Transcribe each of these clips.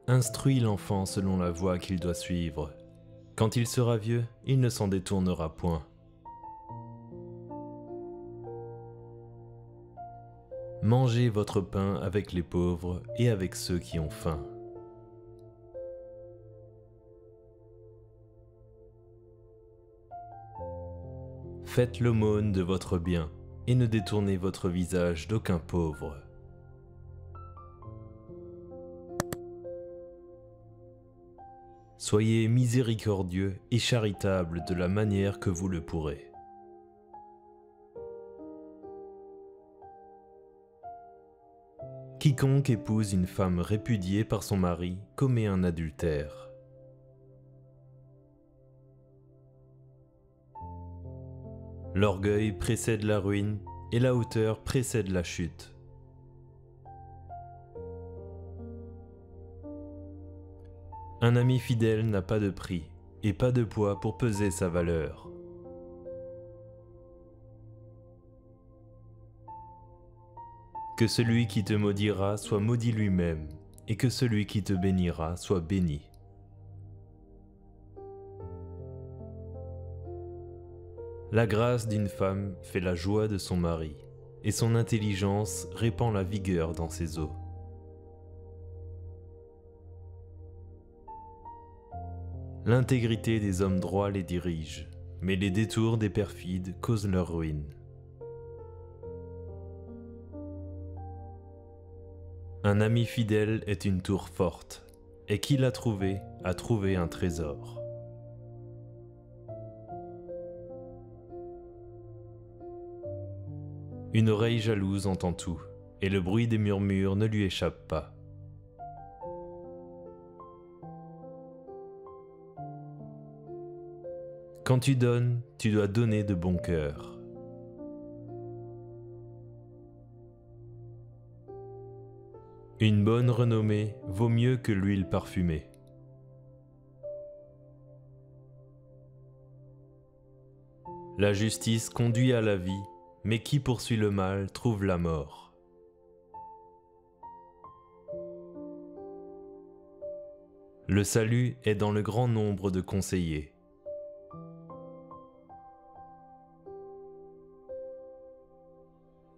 Instruis l'enfant selon la voie qu'il doit suivre. Quand il sera vieux, il ne s'en détournera point. Mangez votre pain avec les pauvres et avec ceux qui ont faim. Faites l'aumône de votre bien et ne détournez votre visage d'aucun pauvre. Soyez miséricordieux et charitable de la manière que vous le pourrez. Quiconque épouse une femme répudiée par son mari commet un adultère. L'orgueil précède la ruine et la hauteur précède la chute. Un ami fidèle n'a pas de prix et pas de poids pour peser sa valeur. Que celui qui te maudira soit maudit lui-même, et que celui qui te bénira soit béni. La grâce d'une femme fait la joie de son mari, et son intelligence répand la vigueur dans ses os. L'intégrité des hommes droits les dirige, mais les détours des perfides causent leur ruine. Un ami fidèle est une tour forte, et qui l'a trouvé a trouvé un trésor. Une oreille jalouse entend tout, et le bruit des murmures ne lui échappe pas. Quand tu donnes, tu dois donner de bon cœur. Une bonne renommée vaut mieux que l'huile parfumée. La justice conduit à la vie, mais qui poursuit le mal trouve la mort. Le salut est dans le grand nombre de conseillers.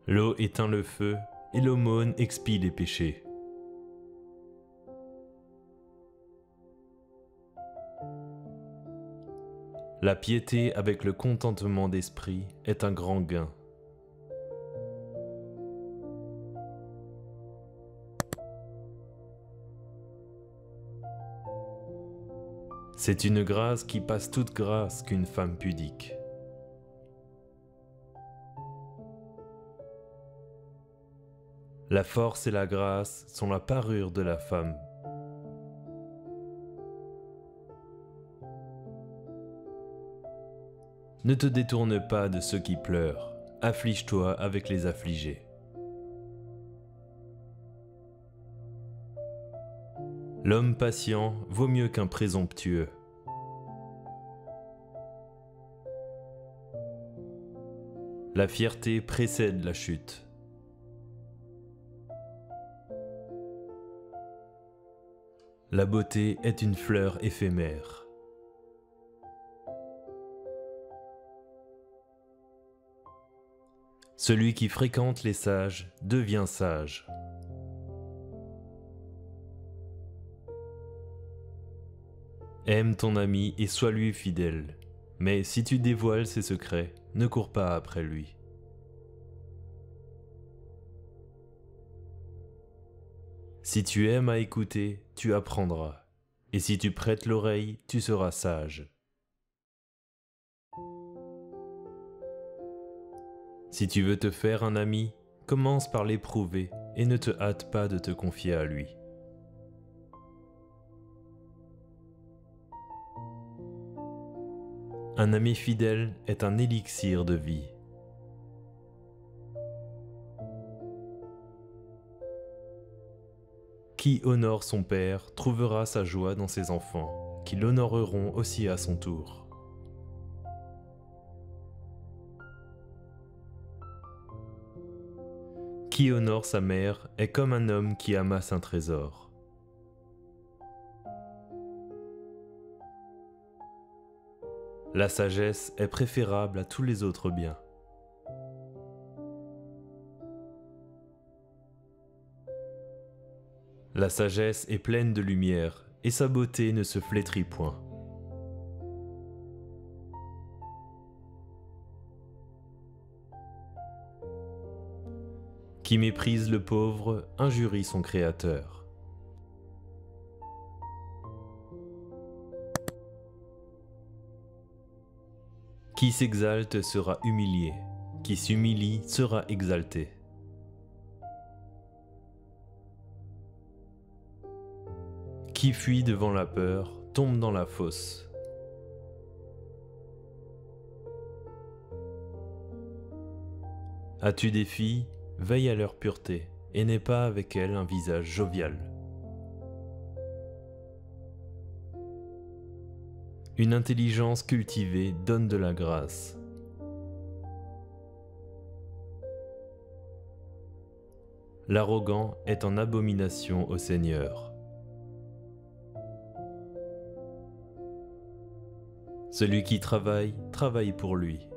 L'eau éteint le feu et l'aumône expie les péchés. La piété avec le contentement d'esprit est un grand gain. C'est une grâce qui passe toute grâce qu'une femme pudique. La force et la grâce sont la parure de la femme. Ne te détourne pas de ceux qui pleurent, afflige-toi avec les affligés. L'homme patient vaut mieux qu'un présomptueux. La fierté précède la chute. La beauté est une fleur éphémère. Celui qui fréquente les sages devient sage. Aime ton ami et sois-lui fidèle, mais si tu dévoiles ses secrets, ne cours pas après lui. Si tu aimes à écouter, tu apprendras, et si tu prêtes l'oreille, tu seras sage. Si tu veux te faire un ami, commence par l'éprouver et ne te hâte pas de te confier à lui. Un ami fidèle est un élixir de vie. Qui honore son père trouvera sa joie dans ses enfants, qui l'honoreront aussi à son tour. Qui honore sa mère est comme un homme qui amasse un trésor. La sagesse est préférable à tous les autres biens. La sagesse est pleine de lumière, et sa beauté ne se flétrit point. Qui méprise le pauvre injurie son Créateur. Qui s'exalte sera humilié, qui s'humilie sera exalté. Qui fuit devant la peur tombe dans la fosse. As-tu des filles, veille à leur pureté, et n'aie pas avec elles un visage jovial. Une intelligence cultivée donne de la grâce. L'arrogant est en abomination au Seigneur. Celui qui travaille, travaille pour lui.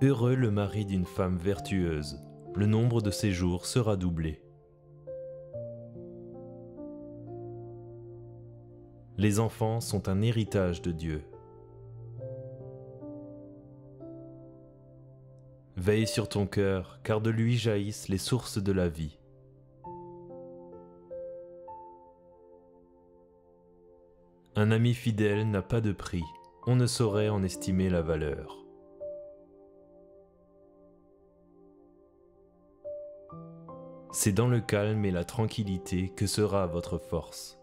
Heureux le mari d'une femme vertueuse, le nombre de ses jours sera doublé. Les enfants sont un héritage de Dieu. Veille sur ton cœur, car de lui jaillissent les sources de la vie. Un ami fidèle n'a pas de prix, on ne saurait en estimer la valeur. C'est dans le calme et la tranquillité que sera votre force.